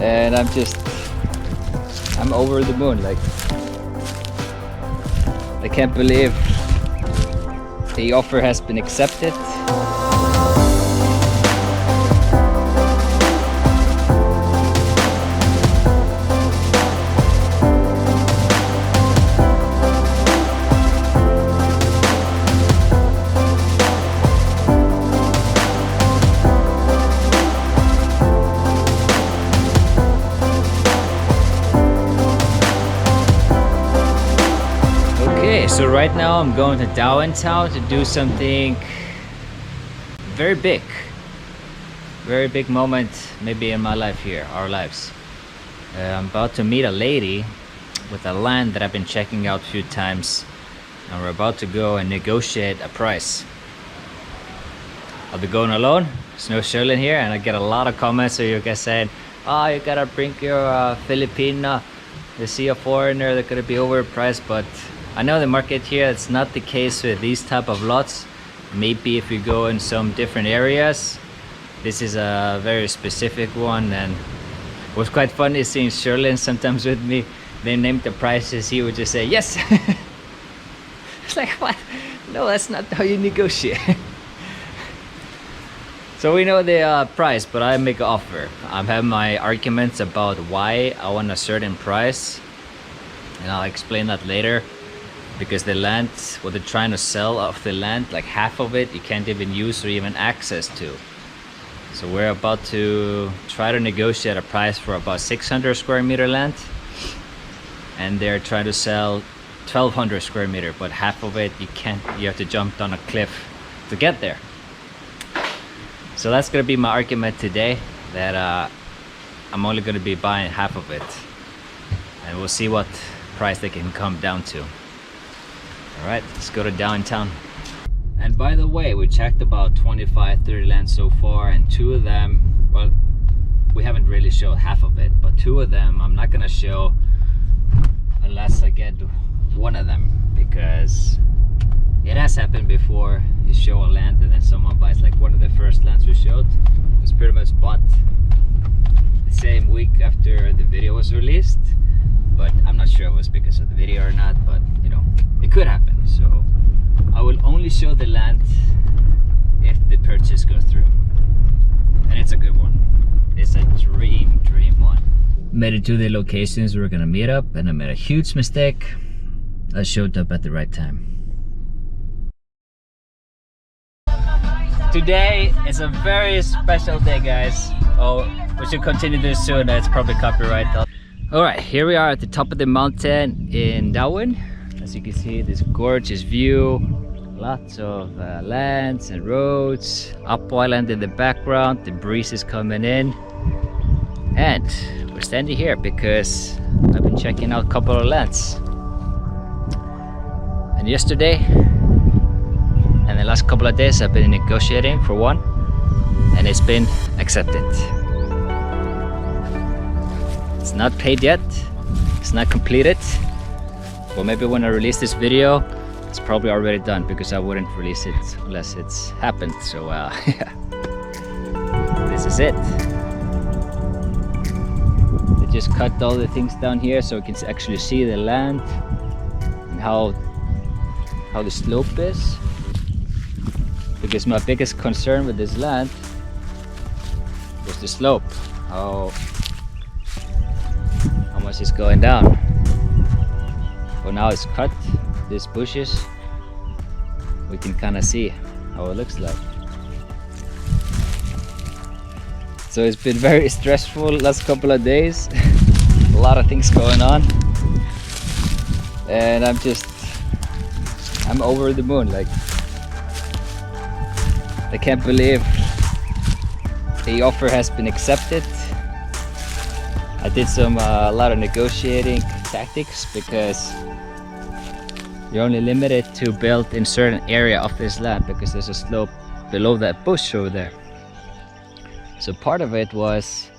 and I'm over the moon. Like, I can't believe the offer has been accepted. So right now I'm going to DAUIN town to do something very big moment maybe in my life here, our lives. I'm about to meet a lady with a land that I've been checking out a few times, and we're about to go and negotiate a price. I'll be going alone. There's no Sherlyn here, and I get a lot of comments of you guys saying, oh, you gotta bring your Filipina, you see a foreigner, they're gonna be overpriced. But I know the market here, it's not the case with these type of lots. Maybe if you go in some different areas, this is a very specific one. And what's quite funny is seeing Sherlyn sometimes with me, they name the prices, he would just say yes. It's like, what? No, that's not how you negotiate. So we know the price, but I make an offer. I have my arguments about why I want a certain price, and I'll explain that later. Because the land, what they're trying to sell off the land, like half of it you can't even use or even access to. So we're about to try to negotiate a price for about 600 square meter land, and they're trying to sell 1200 square meter, but half of it you can't, you have to jump down a cliff to get there. So that's gonna be my argument today, that I'm only gonna be buying half of it, and we'll see what price they can come down to. Alright, let's go to downtown. And by the way, we checked about 25-30 lands so far, and two of them, well, we haven't really showed half of it, but two of them I'm not gonna show unless I get one of them, because it has happened before. You show a land and then someone buys. Like one of the first lands we showed was pretty much bought the same week after the video was released, but I'm not sure it was because of the video or not, but you know, it could happen. So I will only show the land if the purchase goes through, and it's a good one. It's a dream one. Made it to the locations we're gonna meet up, and I made a huge mistake. I showed up at the right time. Today is a very special day, guys. Oh, we should continue this soon. It's probably copyright. Alright, here we are at the top of the mountain in DAUIN. As you can see, this gorgeous view, lots of lands and roads, up island in the background, the breeze is coming in, and we're standing here because I've been checking out a couple of lands. And yesterday and the last couple of days I've been negotiating for one, and it's been accepted. It's not paid yet, it's not completed. Well, maybe when I release this video, it's probably already done, because I wouldn't release it unless it's happened. So yeah, this is it. They just cut all the things down here so you can actually see the land and how the slope is. Because my biggest concern with this land was the slope, how much is going down. Well, now it's cut, these bushes, we can kind of see how it looks like. So it's been very stressful last couple of days. A lot of things going on, and I'm over the moon. Like, I can't believe the offer has been accepted. I did a lot of negotiating tactics, because you're only limited to build in certain area of this land, because there's a slope below that bush over there. So part of it was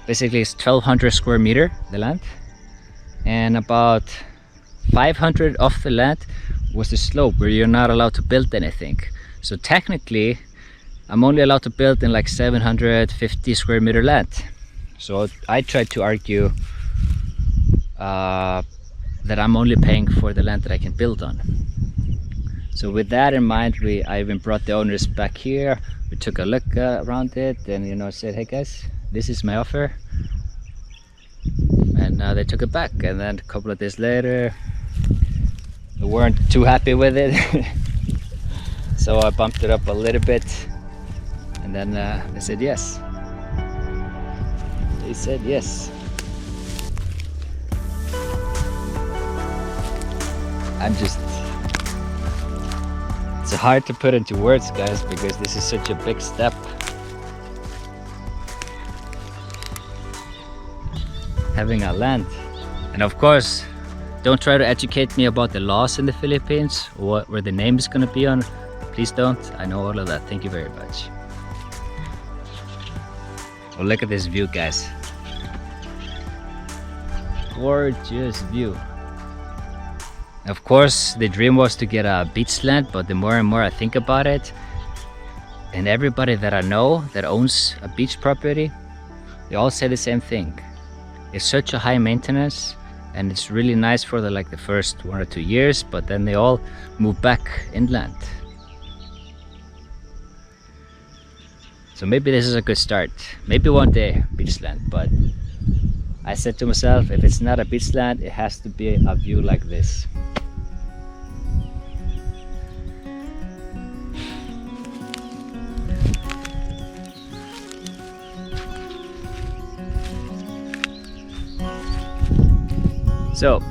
basically it's 1200 square meter, the land, and about 500 of the land was the slope where you're not allowed to build anything. So technically I'm only allowed to build in like 750 square meter land, So I tried to argue that I'm only paying for the land that I can build on. So with that in mind, I even brought the owners back here. We took a look around it, and said, hey guys, this is my offer. And they took it back, and then a couple of days later they weren't too happy with it. So I bumped it up a little bit, and then they said yes. They said yes. It's hard to put into words, guys, because this is such a big step. Having a land. And of course, don't try to educate me about the laws in the Philippines, or where the name is going to be on. Please don't. I know all of that. Thank you very much. Oh, look at this view, guys. Gorgeous view. Of course, the dream was to get a beach land, but the more and more I think about it, and everybody that I know that owns a beach property, they all say the same thing. It's such a high maintenance, and it's really nice for the first 1 or 2 years, but then they all move back inland. So maybe this is a good start. Maybe one day beach land, but I said to myself, if it's not a beach land, it has to be a view like this. So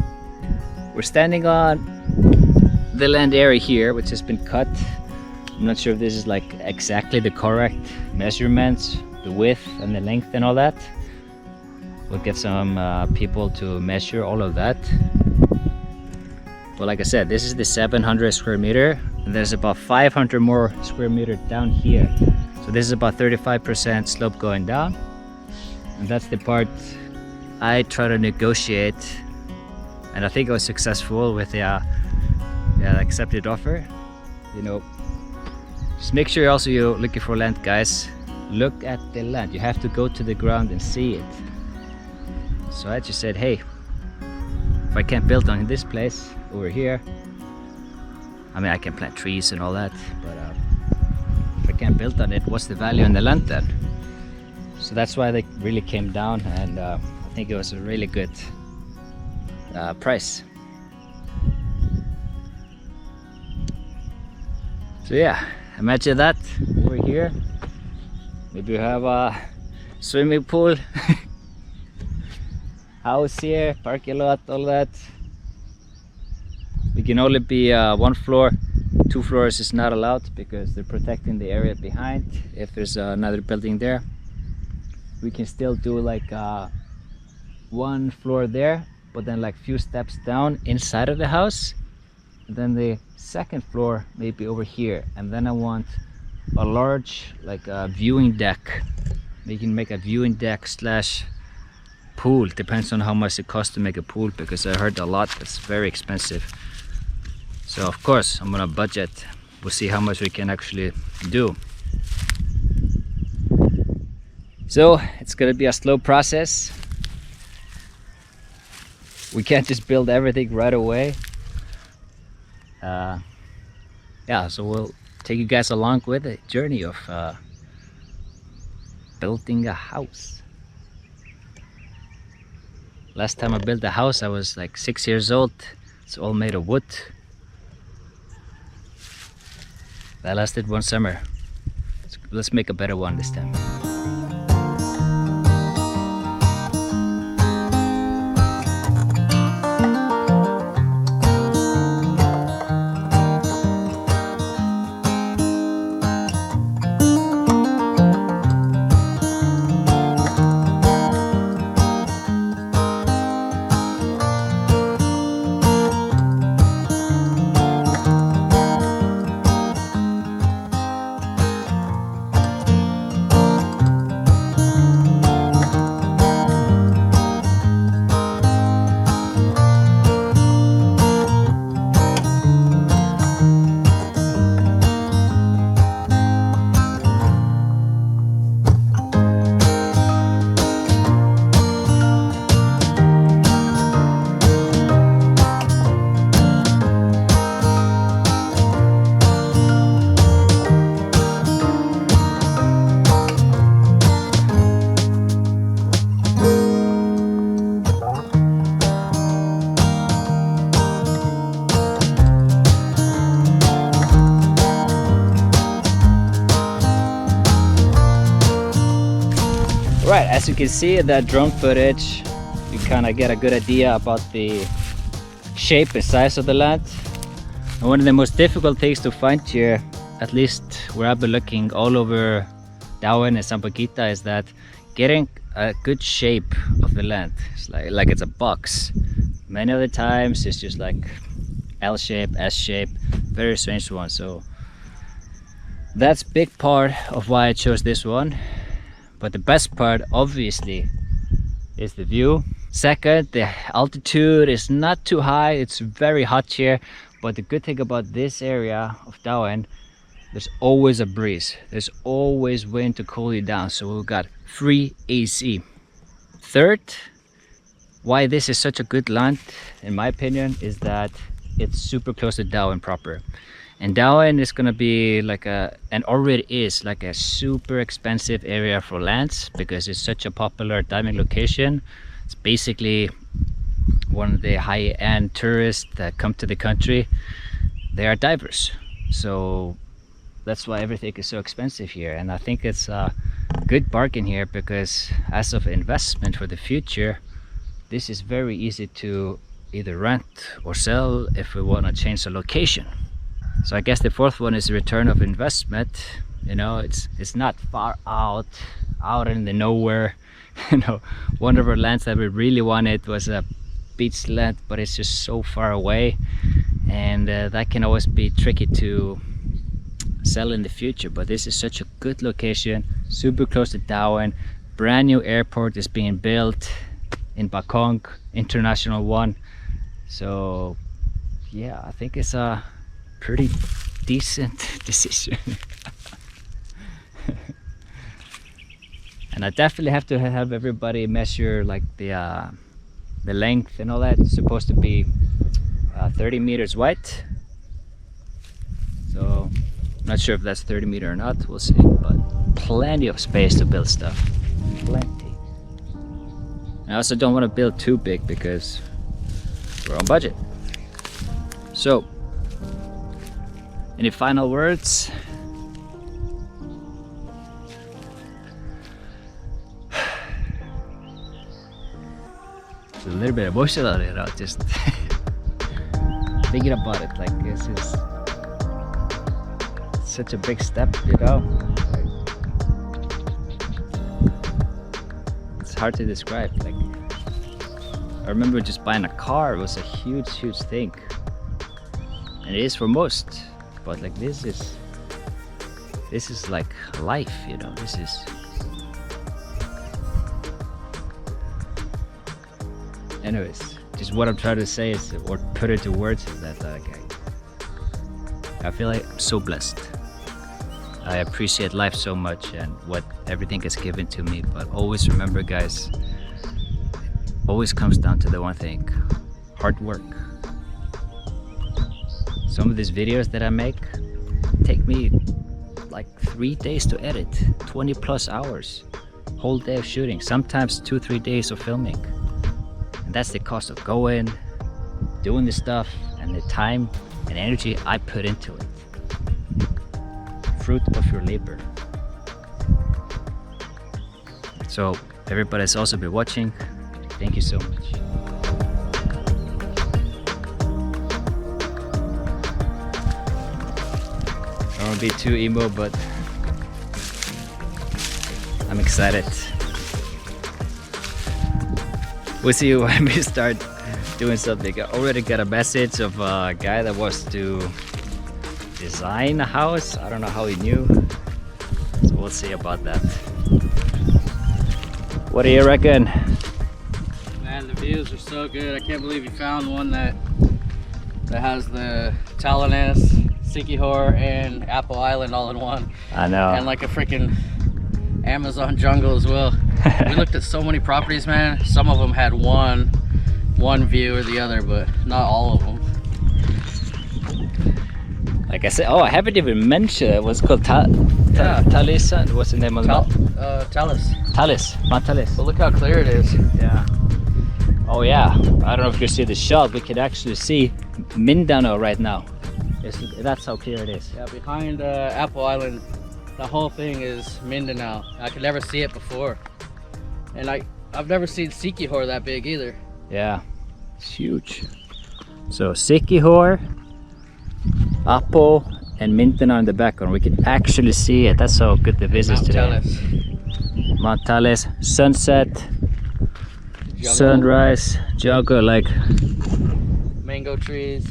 we're standing on the land area here, which has been cut. I'm not sure if this is exactly the correct measurements, the width and the length and all that. We'll get some people to measure all of that. But like I said, this is the 700 square meter, and there's about 500 more square meter down here. So this is about 35% slope going down, and that's the part I try to negotiate. And I think I was successful with the accepted offer. Just make sure also you're looking for land, guys. Look at the land. You have to go to the ground and see it. So I just said, hey, if I can't build on this place over here, I mean, I can plant trees and all that, but if I can't build on it, what's the value in the land then? So that's why they really came down, and I think it was a really good price. So yeah, imagine that over here. Maybe you have a swimming pool, house here, parking lot, all that. We can only be 1 floor. 2 floors is not allowed because they're protecting the area behind. If there's another building there, we can still do 1 floor there, but then few steps down inside of the house, and then the second floor maybe over here. And then I want a large viewing deck. We can make a viewing deck slash pool. Depends on how much it costs to make a pool, because I heard a lot it's very expensive. So of course I'm gonna budget. We'll see how much we can actually do. So it's gonna be a slow process. We can't just build everything right away. Yeah, so we'll take you guys along with the journey of building a house. Last time I built a house, I was 6 years old. It's all made of wood. That lasted 1 summer. Let's make a better one this time. But as you can see in that drone footage, you kind of get a good idea about the shape and size of the land. And one of the most difficult things to find here, at least where I've been looking all over DAUIN and Sampaguita, is that getting a good shape of the land. It's like it's a box. Many of the times it's just like L shape, S shape, very strange one. So that's big part of why I chose this one. But the best part obviously is the view. Second, the altitude is not too high. It's very hot here. But the good thing about this area of DAUIN, there's always a breeze. There's always wind to cool you down. So we've got free AC. Third, why this is such a good land, in my opinion, is that it's super close to DAUIN proper. And DAUIN is gonna be like and already is like a super expensive area for lands because it's such a popular diving location. It's basically one of the high-end tourists that come to the country. They are divers. So that's why everything is so expensive here. And I think it's a good bargain here because as of investment for the future, this is very easy to either rent or sell if we want to change the location. So I guess the fourth one is the return of investment. You know, it's not far out in the nowhere. You know, one of our lands that we really wanted was a beach land, but it's just so far away, and that can always be tricky to sell in the future. But this is such a good location, super close to DAUIN. Brand new airport is being built in Bakong, international one. So yeah, I think it's a pretty decent decision. And I definitely have to have everybody measure like the length and all that. It's supposed to be 30 meters wide. So I'm not sure if that's 30 meters or not, we'll see. But plenty of space to build stuff, plenty. I also don't want to build too big because we're on budget. So, any final words? It's a little bit emotional, you know, just thinking about it. Like, this is such a big step, you know. It's hard to describe. Like, I remember just buying a car. It was a huge thing, and it is for most. But like, this is like life, you know. This is. Anyways, just what I'm trying to say is, or put it to words, is that like, I feel like I'm so blessed. I appreciate life so much and what everything is given to me. But always remember, guys, it always comes down to the one thing: hard work. Some of these videos that I make take me like 3 days to edit, 20 plus hours, whole day of shooting, sometimes 2-3 days of filming. And that's the cost of going, doing the stuff, and the time and energy I put into it. Fruit of your labor. So everybody that's also been watching, thank you so much. I don't want to be too emo, but I'm excited. We'll see when we start doing something. I already got a message of a guy that wants to design a house. I don't know how he knew, so we'll see about that. What do you reckon? Man, the views are so good. I can't believe you found one that has the Talanes, Sikihor, and Apple Island all in one. I know. And like a freaking Amazon jungle as well. We looked at so many properties, man. Some of them had one view or the other, but not all of them. Like I said, oh, I haven't even mentioned it. What's called Talisa? What's the name of the Talis. Talis, Mount Talis. But look how clear it is. Yeah. Oh yeah. I don't know if you see the shot. We can actually see Mindanao right now. That's how clear it is. Yeah, behind Apple Island, the whole thing is Mindanao. I could never see it before. And I've never seen Sikihor that big either. Yeah, it's huge. So Sikihor, Apo, and Mindanao in the background. We can actually see it. That's how good the visit is today. Mount Tales, sunset, Jungle. sunrise, jungle, like Mango trees.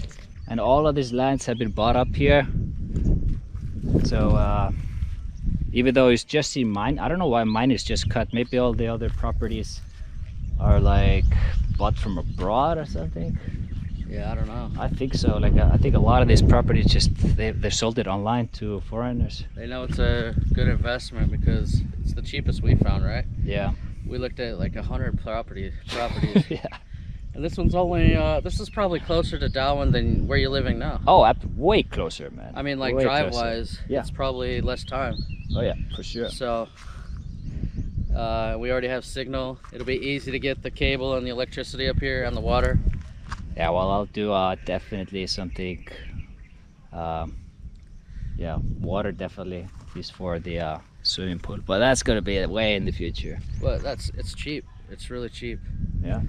and all of these lands have been bought up here. So even though it's just in mine, I don't know why mine is just cut. Maybe all the other properties are like bought from abroad or something. Yeah, I don't know. I think so. Like I think a lot of these properties just they sold it online to foreigners. They know it's a good investment because it's the cheapest we found, right? Yeah. We looked at like 100 properties. Yeah. And this one's only, this is probably closer to DAUIN than where you're living now. Oh, way closer, man. I mean, like Way drive-wise, yeah. it's probably less time. Oh yeah, for sure. So, we already have signal. It'll be easy to get the cable and the electricity up here and the water. Yeah, well, I'll do definitely something. Yeah, water definitely used for the swimming pool, but that's gonna be way in the future. But it's cheap. It's really cheap. Yeah.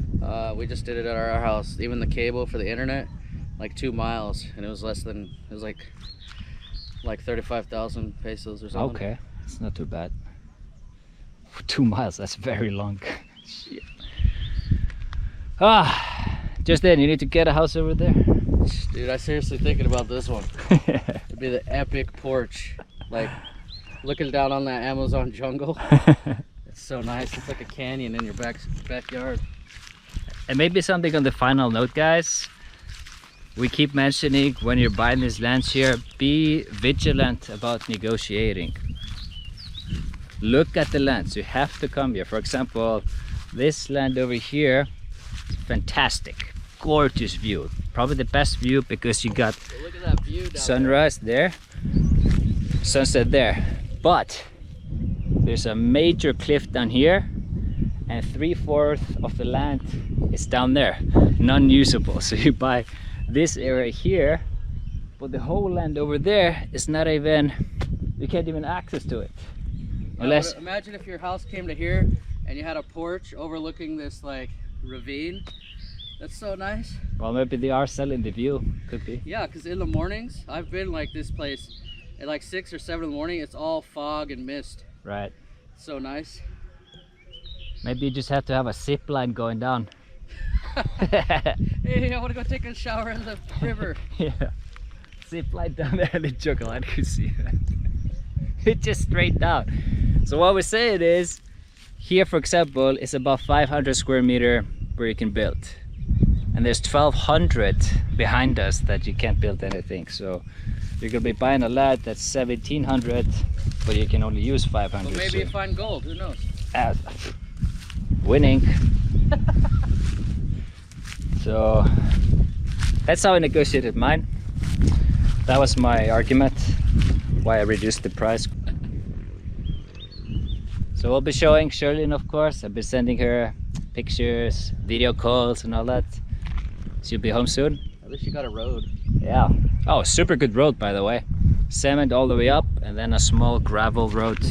We just did it at our house. Even the cable for the internet, like 2 miles, and it was less than, it was like 35,000 pesos or something. Okay, it's not too bad. 2 miles, that's very long. Shit. Just then, you need to get a house over there. Dude, I seriously thinking about this one. It'd be the epic porch, like looking down on that Amazon jungle. It's so nice. It's like a canyon in your backyard. And maybe something on the final note, guys. We keep mentioning when you're buying these lands here, be vigilant about negotiating. Look at the lands. You have to come here. For example, this land over here, fantastic, gorgeous view. Probably the best view because you got Look at that view down sunrise there, sunset there. But there's a major cliff down here, and 3/4 of the land is down there, non-usable. So you buy this area here, but the whole land over there is not even, you can't even access to it. Unless, imagine if your house came to here and you had a porch overlooking this like ravine. That's so nice. well, maybe they are selling the view, could be. Yeah, because in the mornings, I've been like this place at like 6 or 7 in the morning. It's all fog and mist. Right. So nice. Maybe you just have to have a zip line going down. Hey, I want to go take a shower in the river. Yeah. Zip line down there in the jungle, I could see that. It's just straight down. So what we're saying is, here for example, is about 500 square meter where you can build. And there's 1,200 behind us that you can't build anything. So you're gonna be buying a land that's 1,700, but you can only use 500. But maybe so. you find gold, who knows? Winning. So that's how I negotiated mine. That was my argument why I reduced the price. So we'll be showing Sherlyn, of course. I've been sending her pictures, video calls and all that. She'll be home soon. At least you got a road. Yeah. Oh, super good road, by the way. Cement all the way up and then a small gravel road.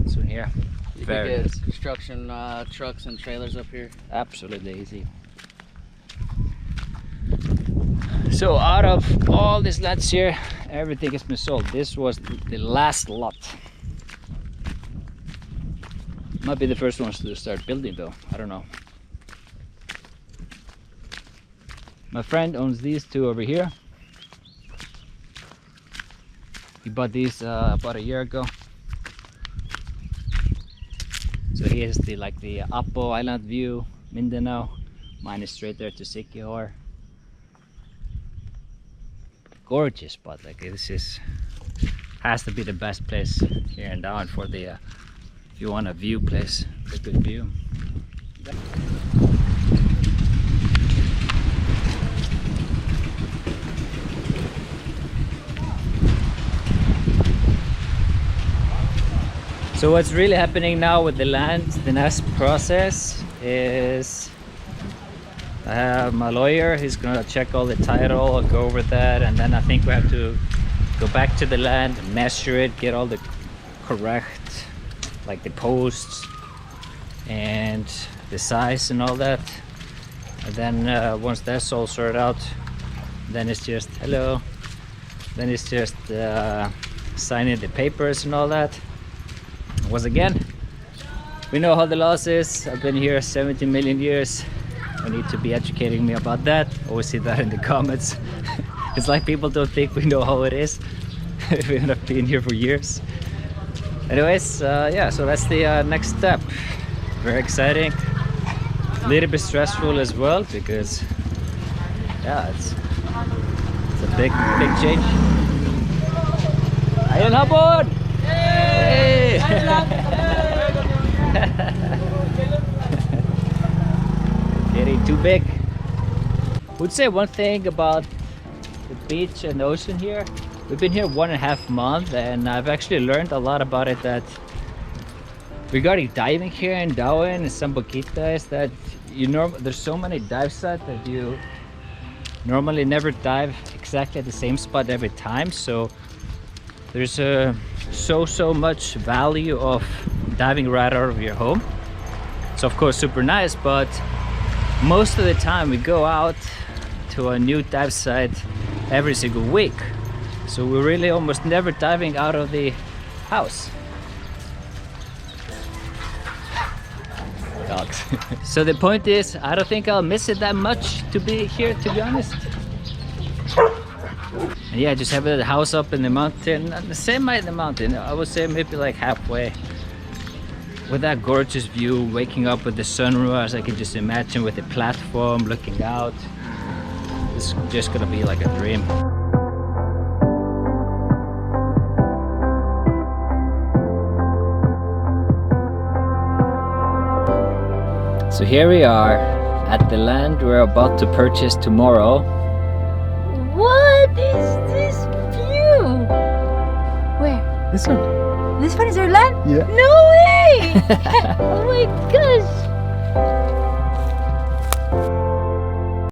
Soon here. You Very could nice. get construction trucks and trailers up here. Absolutely easy. So out of all these lots here, everything has been sold. This was the last lot. Might be the first ones to start building though, I don't know. My friend owns these two over here. He bought these about a year ago. So here's the Apo Island view, Mindanao. Mine is straight there to Sikihor. Gorgeous spot, like this has to be the best place here in DAUIN for the if you want a view place, a good view. So what's really happening now with the land, the next process is I have my lawyer, he's gonna check all the title, go over that, and then I think we have to go back to the land, measure it, get all the correct, like the posts, and the size and all that. And then once that's all sorted out, then it's just hello. Then it's just signing the papers and all that. Once again, we know how the laws is. I've been here 70 million years. I need to be educating me about that. Always see that in the comments. It's like people don't think we know how it is. We end up being here for years. Anyways, yeah, so that's the next step. Very exciting. A little bit stressful as well because, yeah, it's a big change. Ayun hapon! Hey! Getting too big. Would say one thing about the beach and the ocean here. We've been here 1.5 months and I've actually learned a lot about it, that regarding diving here in DAUIN and Sambuquita is that there's so many dive sites that you normally never dive exactly at the same spot every time. So there's so much value of diving right out of your home. So of course super nice, but most of the time we go out to a new dive site every single week. So we're really almost never diving out of the house. Dogs. So the point is, I don't think I'll miss it that much to be here, to be honest. And yeah, just having the house up in the mountain, the same height in the mountain, I would say maybe like halfway. With that gorgeous view, waking up with the sunrise, I can just imagine with the platform looking out. It's just gonna be like a dream. So here we are at the land we're about to purchase tomorrow. What is this view? Where? This one. This one is our land? Yeah. No way! Oh my gosh!